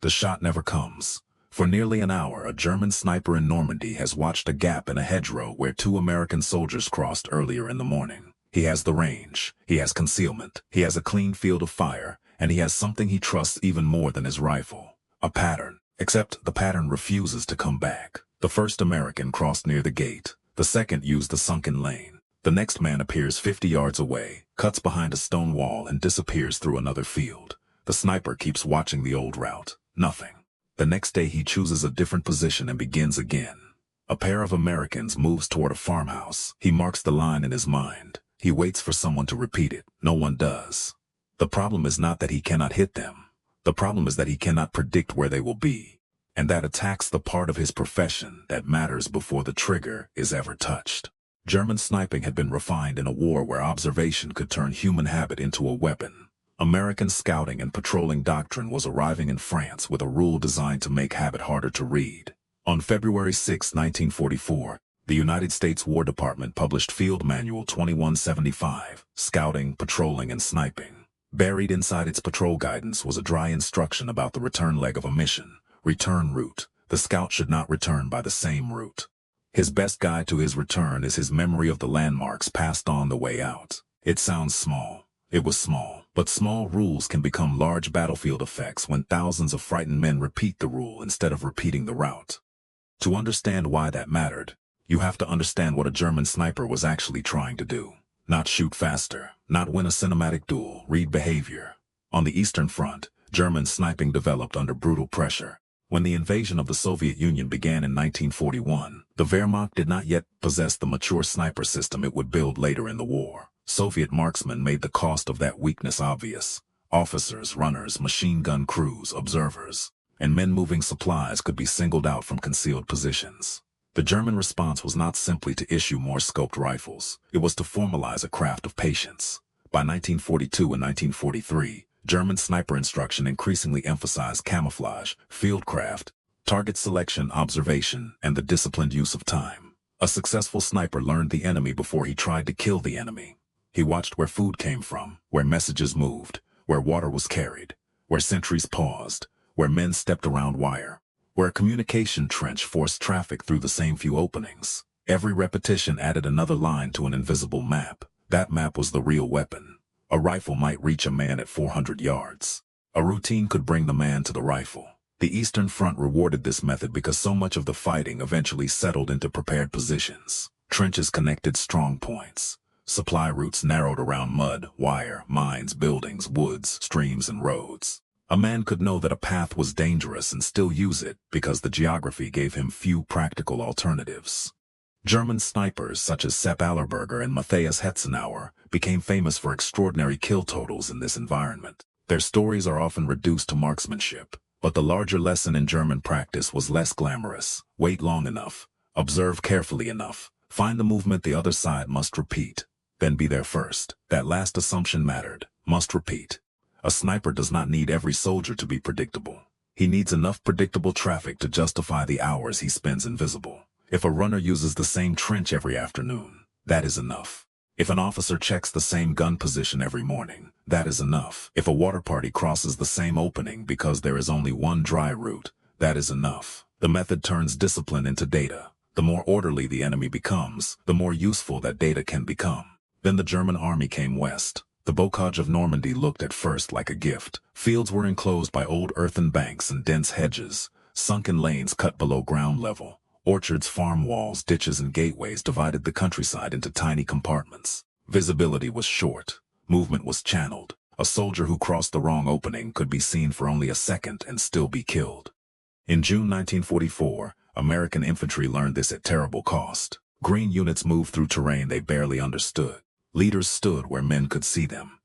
The shot never comes. For nearly an hour, a German sniper in Normandy has watched a gap in a hedgerow where two American soldiers crossed earlier in the morning. He has the range, he has concealment, he has a clean field of fire, and he has something he trusts even more than his rifle. A pattern. Except the pattern refuses to come back. The first American crossed near the gate. The second used the sunken lane. The next man appears 50 yards away, cuts behind a stone wall, and disappears through another field. The sniper keeps watching the old route. Nothing. The next day he chooses a different position and begins again. A pair of Americans moves toward a farmhouse. He marks the line in his mind. He waits for someone to repeat it. No one does. The problem is not that he cannot hit them. The problem is that he cannot predict where they will be. And that attacks the part of his profession that matters before the trigger is ever touched. German sniping had been refined in a war where observation could turn human habit into a weapon. American scouting and patrolling doctrine was arriving in France with a rule designed to make habit harder to read. On February 6, 1944, the United States War Department published Field Manual 2175, Scouting, Patrolling, and Sniping. Buried inside its patrol guidance was a dry instruction about the return leg of a mission. Return route. The scout should not return by the same route. His best guide to his return is his memory of the landmarks passed on the way out. It sounds small. It was small. But small rules can become large battlefield effects when thousands of frightened men repeat the rule instead of repeating the route. To understand why that mattered, you have to understand what a German sniper was actually trying to do. Not shoot faster, not win a cinematic duel, read behavior. On the Eastern Front, German sniping developed under brutal pressure. When the invasion of the Soviet Union began in 1941, the Wehrmacht did not yet possess the mature sniper system it would build later in the war. Soviet marksmen made the cost of that weakness obvious. Officers, runners, machine gun crews, observers, and men moving supplies could be singled out from concealed positions. The German response was not simply to issue more scoped rifles. It was to formalize a craft of patience. By 1942 and 1943, German sniper instruction increasingly emphasized camouflage, fieldcraft, target selection, observation, and the disciplined use of time. A successful sniper learned the enemy before he tried to kill the enemy. He watched where food came from, where messages moved, where water was carried, where sentries paused, where men stepped around wire, where a communication trench forced traffic through the same few openings. Every repetition added another line to an invisible map. That map was the real weapon. A rifle might reach a man at 400 yards. A routine could bring the man to the rifle. The Eastern Front rewarded this method because so much of the fighting eventually settled into prepared positions. Trenches connected strong points. Supply routes narrowed around mud, wire, mines, buildings, woods, streams, and roads. A man could know that a path was dangerous and still use it because the geography gave him few practical alternatives. German snipers such as Sepp Allerberger and Matthias Hetzenauer became famous for extraordinary kill totals in this environment. Their stories are often reduced to marksmanship, but the larger lesson in German practice was less glamorous. Wait long enough, observe carefully enough, find the movement the other side must repeat, then be there first. That last assumption mattered. Must repeat. A sniper does not need every soldier to be predictable. He needs enough predictable traffic to justify the hours he spends invisible. If a runner uses the same trench every afternoon, that is enough. If an officer checks the same gun position every morning, that is enough. If a water party crosses the same opening because there is only one dry route, that is enough. The method turns discipline into data. The more orderly the enemy becomes, the more useful that data can become. Then the German army came west. The Bocage of Normandy looked at first like a gift. Fields were enclosed by old earthen banks and dense hedges, sunken lanes cut below ground level. Orchards, farm walls, ditches, and gateways divided the countryside into tiny compartments. Visibility was short. Movement was channeled. A soldier who crossed the wrong opening could be seen for only a second and still be killed. In June 1944, American infantry learned this at terrible cost. Green units moved through terrain they barely understood. Leaders stood where men could see them.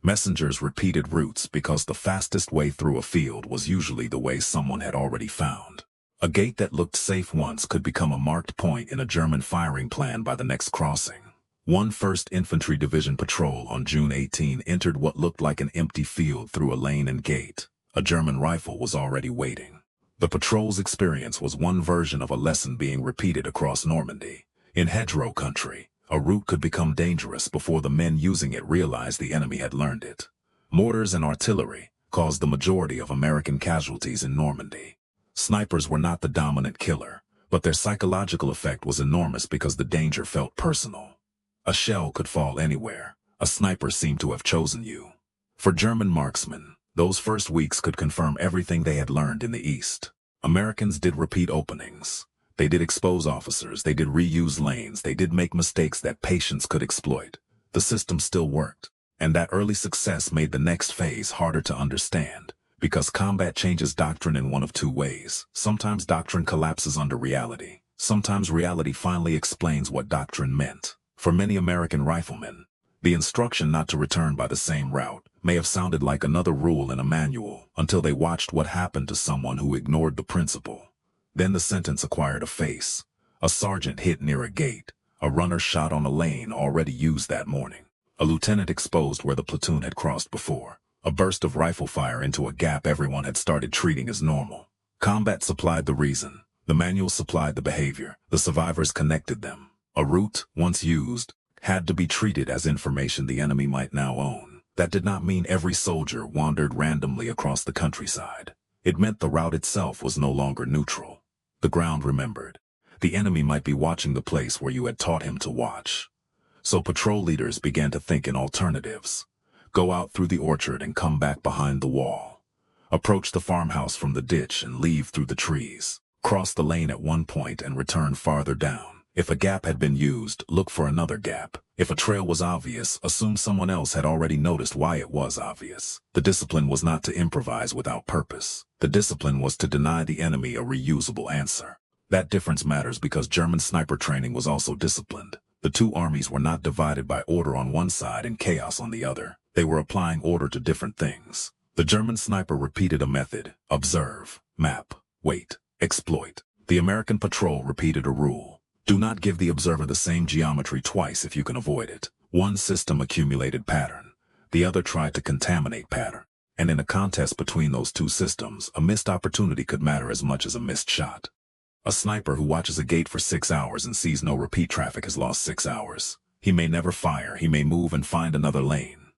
Messengers repeated routes because the fastest way through a field was usually the way someone had already found. A gate that looked safe once could become a marked point in a German firing plan by the next crossing. One 1st Infantry Division patrol on June 18 entered what looked like an empty field through a lane and gate. A German rifle was already waiting. The patrol's experience was one version of a lesson being repeated across Normandy. In hedgerow country, a route could become dangerous before the men using it realized the enemy had learned it. Mortars and artillery, caused the majority of American casualties in Normandy. Snipers were not the dominant killer, but their psychological effect was enormous because the danger felt personal. A shell could fall anywhere. A sniper seemed to have chosen you. For German marksmen, those first weeks could confirm everything they had learned in the East. Americans did repeat openings. They did expose officers. They did reuse lanes. They did make mistakes that patience could exploit. The system still worked. And that early success made the next phase harder to understand, because combat changes doctrine in one of two ways. Sometimes doctrine collapses under reality. Sometimes reality finally explains what doctrine meant. For many American riflemen, the instruction not to return by the same route may have sounded like another rule in a manual until they watched what happened to someone who ignored the principle. Then the sentence acquired a face. A sergeant hit near a gate. A runner shot on a lane already used that morning. A lieutenant exposed where the platoon had crossed before. A burst of rifle fire into a gap everyone had started treating as normal. Combat supplied the reason. The manual supplied the behavior. The survivors connected them. A route, once used, had to be treated as information the enemy might now own. That did not mean every soldier wandered randomly across the countryside. It meant the route itself was no longer neutral. The ground remembered. The enemy might be watching the place where you had taught him to watch. So patrol leaders began to think in alternatives. Go out through the orchard and come back behind the wall. Approach the farmhouse from the ditch and leave through the trees. Cross the lane at one point and return farther down. If a gap had been used, look for another gap. If a trail was obvious, assume someone else had already noticed why it was obvious. The discipline was not to improvise without purpose. The discipline was to deny the enemy a reusable answer. That difference matters because German sniper training was also disciplined. The two armies were not divided by order on one side and chaos on the other. They were applying order to different things. The German sniper repeated a method: observe, map, wait, exploit. The American patrol repeated a rule: do not give the observer the same geometry twice if you can avoid it. One system accumulated pattern. The other tried to contaminate pattern. And in a contest between those two systems, a missed opportunity could matter as much as a missed shot. A sniper who watches a gate for 6 hours and sees no repeat traffic has lost 6 hours. He may never fire. He may move and find another lane.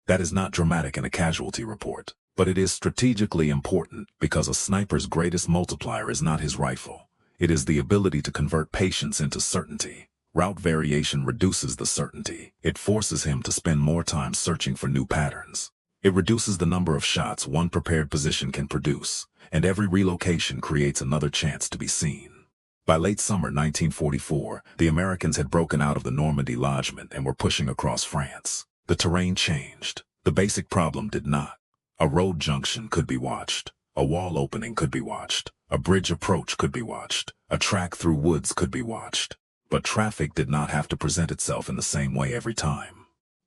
That is not dramatic in a casualty report, but it is strategically important because a sniper's greatest multiplier is not his rifle. It is the ability to convert patience into certainty. Route variation reduces the certainty. It forces him to spend more time searching for new patterns. It reduces the number of shots one prepared position can produce, and every relocation creates another chance to be seen. By late summer 1944, the Americans had broken out of the Normandy lodgment and were pushing across France. The terrain changed. The basic problem did not. A road junction could be watched. A wall opening could be watched. A bridge approach could be watched. A track through woods could be watched. But traffic did not have to present itself in the same way every time.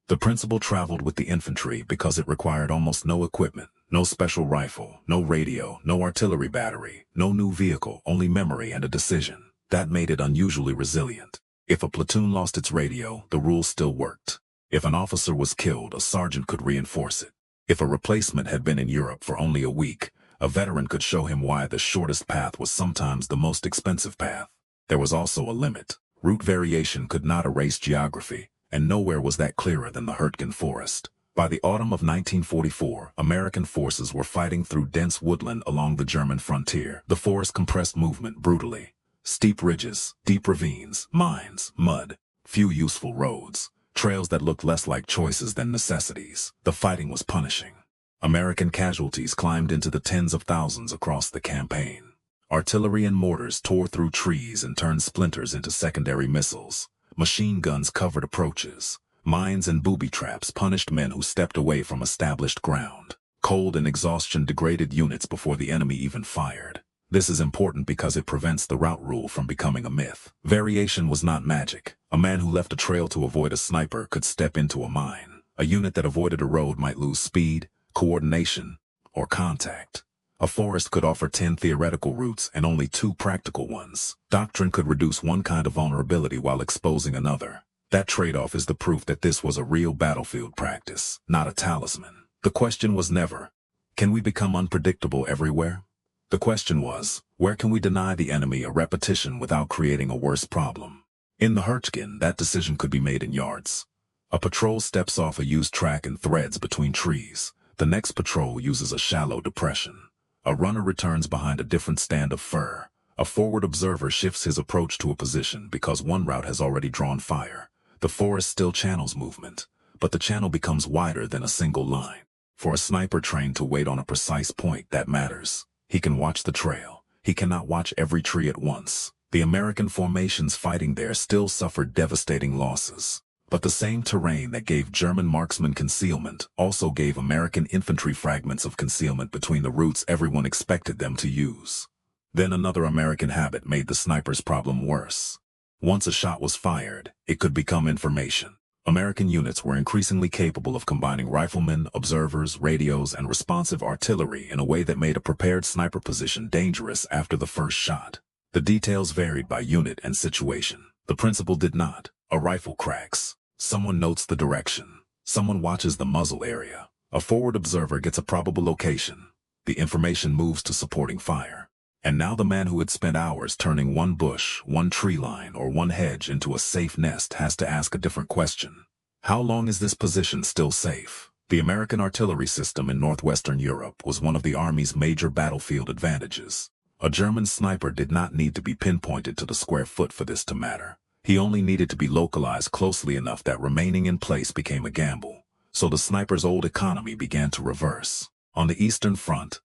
The principle traveled with the infantry because it required almost no equipment, no special rifle, no radio, no artillery battery, no new vehicle, only memory and a decision. That made it unusually resilient. If a platoon lost its radio, the rule still worked. If an officer was killed, a sergeant could reinforce it. If a replacement had been in Europe for only a week, a veteran could show him why the shortest path was sometimes the most expensive path. There was also a limit. Route variation could not erase geography, and nowhere was that clearer than the Hurtgen Forest. By the autumn of 1944, American forces were fighting through dense woodland along the German frontier. The forest compressed movement brutally. Steep ridges, deep ravines, mines, mud, few useful roads, trails that looked less like choices than necessities. The fighting was punishing. American casualties climbed into the tens of thousands across the campaign. Artillery and mortars tore through trees and turned splinters into secondary missiles. Machine guns covered approaches. Mines and booby traps punished men who stepped away from established ground. Cold and exhaustion degraded units before the enemy even fired. This is important because it prevents the route rule from becoming a myth. Variation was not magic. A man who left a trail to avoid a sniper could step into a mine. A unit that avoided a road might lose speed, coordination, or contact. A forest could offer 10 theoretical routes and only 2 practical ones. Doctrine could reduce one kind of vulnerability while exposing another. That trade-off is the proof that this was a real battlefield practice, not a talisman. The question was never, can we become unpredictable everywhere? The question was, where can we deny the enemy a repetition without creating a worse problem? In the Hurtgen, that decision could be made in yards. A patrol steps off a used track and threads between trees. The next patrol uses a shallow depression. A runner returns behind a different stand of fur. A forward observer shifts his approach to a position because one route has already drawn fire. The forest still channels movement, but the channel becomes wider than a single line. For a sniper trained to wait on a precise point, that matters. He can watch the trail. He cannot watch every tree at once. The American formations fighting there still suffered devastating losses. But the same terrain that gave German marksmen concealment also gave American infantry fragments of concealment between the routes everyone expected them to use. Then another American habit made the sniper's problem worse. Once a shot was fired, it could become information. American units were increasingly capable of combining riflemen, observers, radios, and responsive artillery in a way that made a prepared sniper position dangerous after the first shot. The details varied by unit and situation. The principle did not. A rifle cracks. Someone notes the direction. Someone watches the muzzle area. A forward observer gets a probable location. The information moves to supporting fire. And now the man who had spent hours turning one bush, one tree line, or one hedge into a safe nest has to ask a different question. How long is this position still safe? The American artillery system in northwestern Europe was one of the Army's major battlefield advantages. A German sniper did not need to be pinpointed to the square foot for this to matter. He only needed to be localized closely enough that remaining in place became a gamble. So the sniper's old economy began to reverse. On the Eastern Front,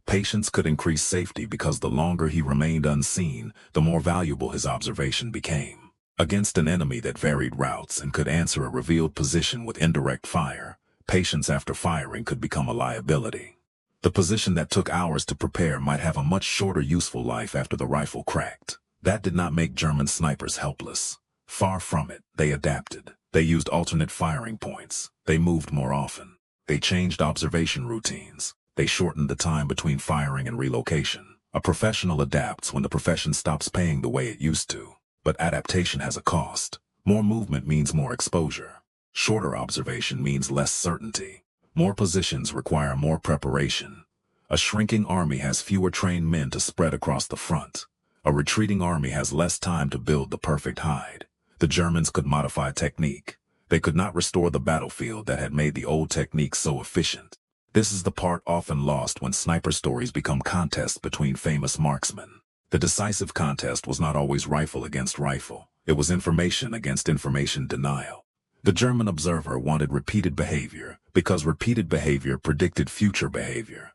patience could increase safety because the longer he remained unseen, the more valuable his observation became. Against an enemy that varied routes and could answer a revealed position with indirect fire, patience after firing could become a liability. The position that took hours to prepare might have a much shorter useful life after the rifle cracked. That did not make German snipers helpless. Far from it, they adapted. They used alternate firing points. They moved more often. They changed observation routines. They shortened the time between firing and relocation. A professional adapts when the profession stops paying the way it used to. But adaptation has a cost. More movement means more exposure. Shorter observation means less certainty. More positions require more preparation. A shrinking army has fewer trained men to spread across the front. A retreating army has less time to build the perfect hide. The Germans could modify technique. They could not restore the battlefield that had made the old technique so efficient. This is the part often lost when sniper stories become contests between famous marksmen. The decisive contest was not always rifle against rifle. It was information against information denial. The German observer wanted repeated behavior because repeated behavior predicted future behavior.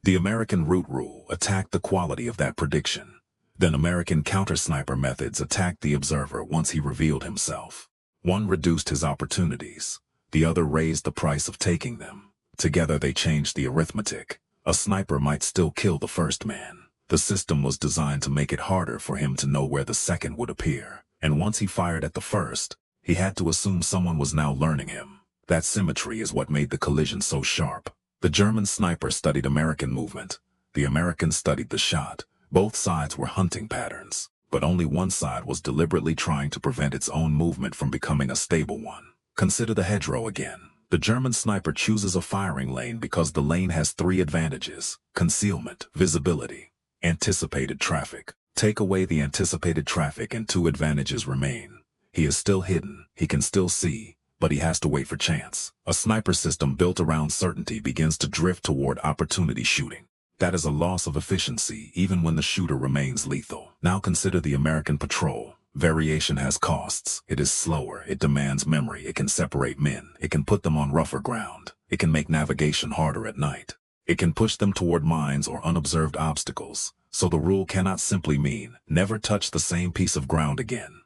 The American route rule attacked the quality of that prediction. Then American counter-sniper methods attacked the observer once he revealed himself. One reduced his opportunities. The other raised the price of taking them. Together they changed the arithmetic. A sniper might still kill the first man. The system was designed to make it harder for him to know where the second would appear. And once he fired at the first, he had to assume someone was now learning him. That symmetry is what made the collision so sharp. The German sniper studied American movement. The Americans studied the shot. Both sides were hunting patterns, but only one side was deliberately trying to prevent its own movement from becoming a stable one. Consider the hedgerow again. The German sniper chooses a firing lane because the lane has three advantages: concealment, visibility, anticipated traffic. Take away the anticipated traffic and two advantages remain. He is still hidden, he can still see, but he has to wait for chance. A sniper system built around certainty begins to drift toward opportunity shooting. That is a loss of efficiency even when the shooter remains lethal. Now consider the American patrol. Variation has costs. It is slower, it demands memory, it can separate men, it can put them on rougher ground, it can make navigation harder at night. It can push them toward mines or unobserved obstacles. So the rule cannot simply mean, never touch the same piece of ground again.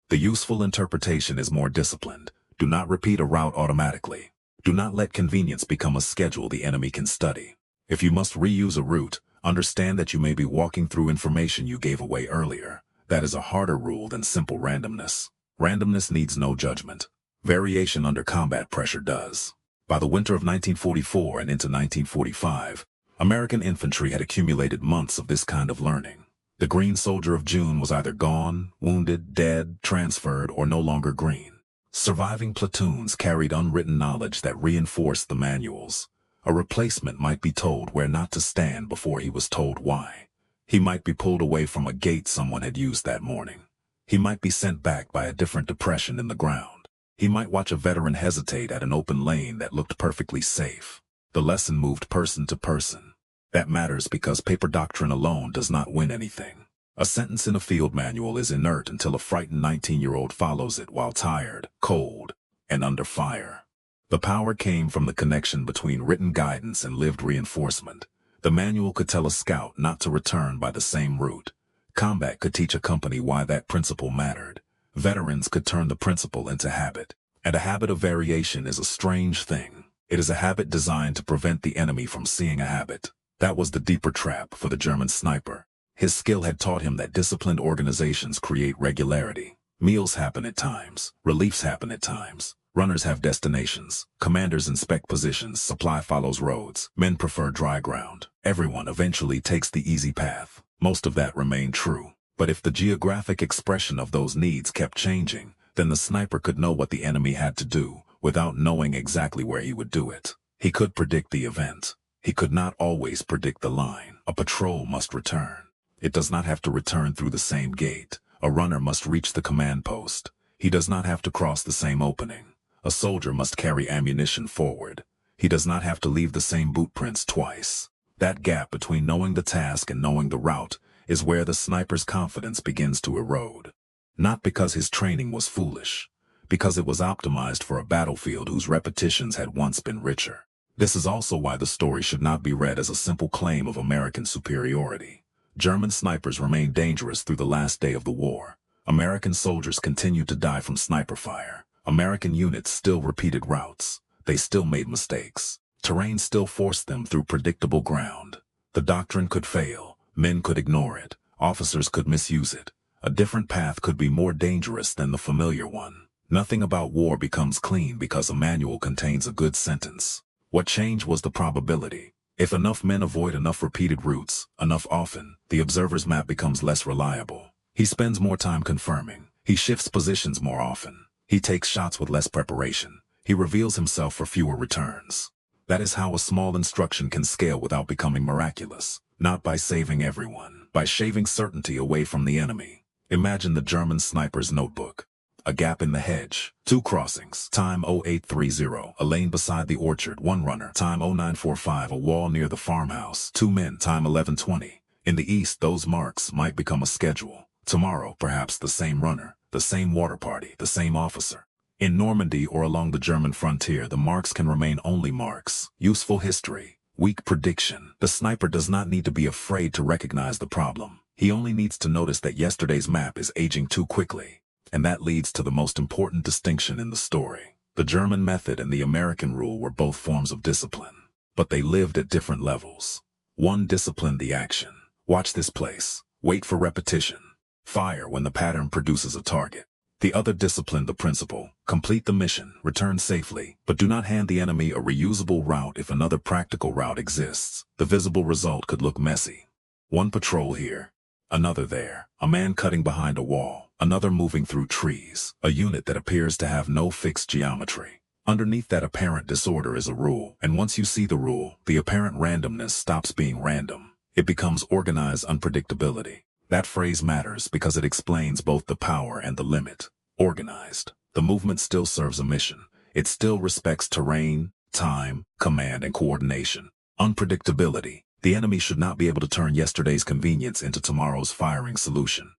The useful interpretation is more disciplined. Do not repeat a route automatically. Do not let convenience become a schedule the enemy can study. If you must reuse a route, understand that you may be walking through information you gave away earlier. That is a harder rule than simple randomness. Randomness needs no judgment. Variation under combat pressure does. By the winter of 1944 and into 1945, American infantry had accumulated months of this kind of learning. The green soldier of June was either gone, wounded, dead, transferred, or no longer green. Surviving platoons carried unwritten knowledge that reinforced the manuals. A replacement might be told where not to stand before he was told why. He might be pulled away from a gate someone had used that morning. He might be sent back by a different depression in the ground. He might watch a veteran hesitate at an open lane that looked perfectly safe. The lesson moved person to person. That matters because paper doctrine alone does not win anything. A sentence in a field manual is inert until a frightened 19-year-old follows it while tired, cold, and under fire. The power came from the connection between written guidance and lived reinforcement. The manual could tell a scout not to return by the same route. Combat could teach a company why that principle mattered. Veterans could turn the principle into habit. And a habit of variation is a strange thing. It is a habit designed to prevent the enemy from seeing a habit. That was the deeper trap for the German sniper. His skill had taught him that disciplined organizations create regularity. Meals happen at times. Reliefs happen at times. Runners have destinations. Commanders inspect positions. Supply follows roads. Men prefer dry ground. Everyone eventually takes the easy path. Most of that remained true. But if the geographic expression of those needs kept changing, then the sniper could know what the enemy had to do, without knowing exactly where he would do it. He could predict the event. He could not always predict the line. A patrol must return. It does not have to return through the same gate. A runner must reach the command post. He does not have to cross the same opening. A soldier must carry ammunition forward. He does not have to leave the same boot prints twice. That gap between knowing the task and knowing the route is where the sniper's confidence begins to erode. Not because his training was foolish, because it was optimized for a battlefield whose repetitions had once been richer. This is also why the story should not be read as a simple claim of American superiority. German snipers remained dangerous through the last day of the war. American soldiers continued to die from sniper fire. American units still repeated routes. They still made mistakes. Terrain still forced them through predictable ground. The doctrine could fail. Men could ignore it. Officers could misuse it. A different path could be more dangerous than the familiar one. Nothing about war becomes clean because a manual contains a good sentence. What changed was the probability. If enough men avoid enough repeated routes, enough often, the observer's map becomes less reliable. He spends more time confirming. He shifts positions more often. He takes shots with less preparation. He reveals himself for fewer returns. That is how a small instruction can scale without becoming miraculous. Not by saving everyone, by shaving certainty away from the enemy. Imagine the German sniper's notebook. A gap in the hedge. 2 crossings. Time 0830. A lane beside the orchard. 1 runner. Time 0945. A wall near the farmhouse. 2 men. Time 1120. In the east, those marks might become a schedule. Tomorrow, perhaps the same runner, the same water party, the same officer. In Normandy or along the German frontier, the marks can remain only marks. Useful history. Weak prediction. The sniper does not need to be afraid to recognize the problem. He only needs to notice that yesterday's map is aging too quickly. And that leads to the most important distinction in the story. The German method and the American rule were both forms of discipline, but they lived at different levels. One disciplined the action. Watch this place. Wait for repetition. Fire when the pattern produces a target. The other disciplined the principle. Complete the mission, return safely, but do not hand the enemy a reusable route if another practical route exists. The visible result could look messy. One patrol here, another there, a man cutting behind a wall, another moving through trees, a unit that appears to have no fixed geometry. Underneath that apparent disorder is a rule, and once you see the rule, the apparent randomness stops being random. It becomes organized unpredictability. That phrase matters because it explains both the power and the limit. Organized. The movement still serves a mission. It still respects terrain, time, command, and coordination. Unpredictability. The enemy should not be able to turn yesterday's convenience into tomorrow's firing solution.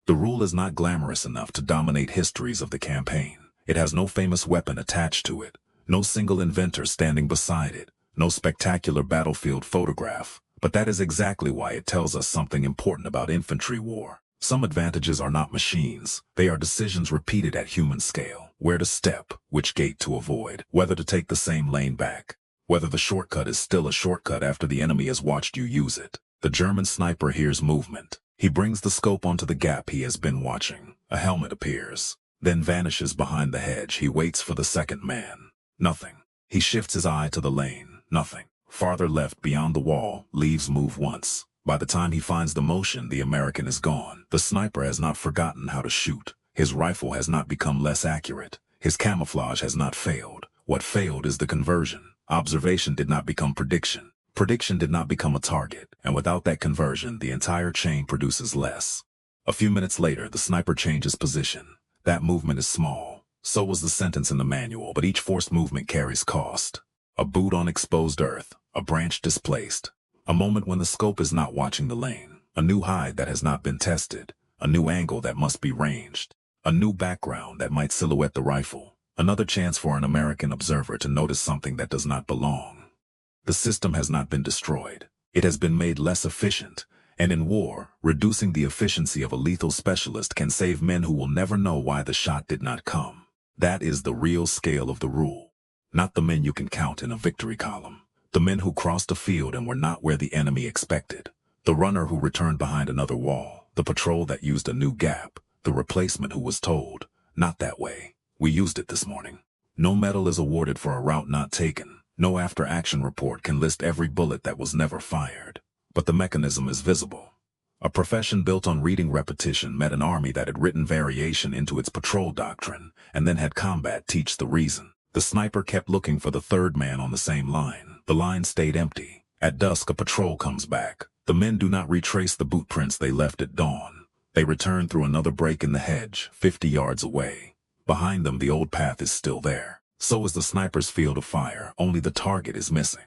The rule is not glamorous enough to dominate histories of the campaign. It has no famous weapon attached to it, no single inventor standing beside it, no spectacular battlefield photograph. But that is exactly why it tells us something important about infantry war. Some advantages are not machines. They are decisions repeated at human scale. Where to step, which gate to avoid, whether to take the same lane back, whether the shortcut is still a shortcut after the enemy has watched you use it. The German sniper hears movement. He brings the scope onto the gap he has been watching. A helmet appears, then vanishes behind the hedge. He waits for the second man. Nothing. He shifts his eye to the lane. Nothing. Farther left beyond the wall, leaves move once. By the time he finds the motion, the American is gone. The sniper has not forgotten how to shoot. His rifle has not become less accurate. His camouflage has not failed. What failed is the conversion. Observation did not become prediction. Prediction did not become a target. And without that conversion, the entire chain produces less. A few minutes later, the sniper changes position. That movement is small. So was the sentence in the manual, but each forced movement carries cost. A boot on exposed earth, a branch displaced. A moment when the scope is not watching the lane. A new hide that has not been tested. A new angle that must be ranged. A new background that might silhouette the rifle. Another chance for an American observer to notice something that does not belong. The system has not been destroyed. It has been made less efficient. And in war, reducing the efficiency of a lethal specialist can save men who will never know why the shot did not come. That is the real scale of the rule. Not the men you can count in a victory column. The men who crossed a field and were not where the enemy expected. The runner who returned behind another wall. The patrol that used a new gap. The replacement who was told, not that way. We used it this morning. No medal is awarded for a route not taken. No after-action report can list every bullet that was never fired. But the mechanism is visible. A profession built on reading repetition met an army that had written variation into its patrol doctrine, and then had combat teach the reason. The sniper kept looking for the third man on the same line. The line stayed empty. At dusk, a patrol comes back. The men do not retrace the boot prints they left at dawn. They return through another break in the hedge, 50 yards away. Behind them, the old path is still there. So is the sniper's field of fire, only the target is missing.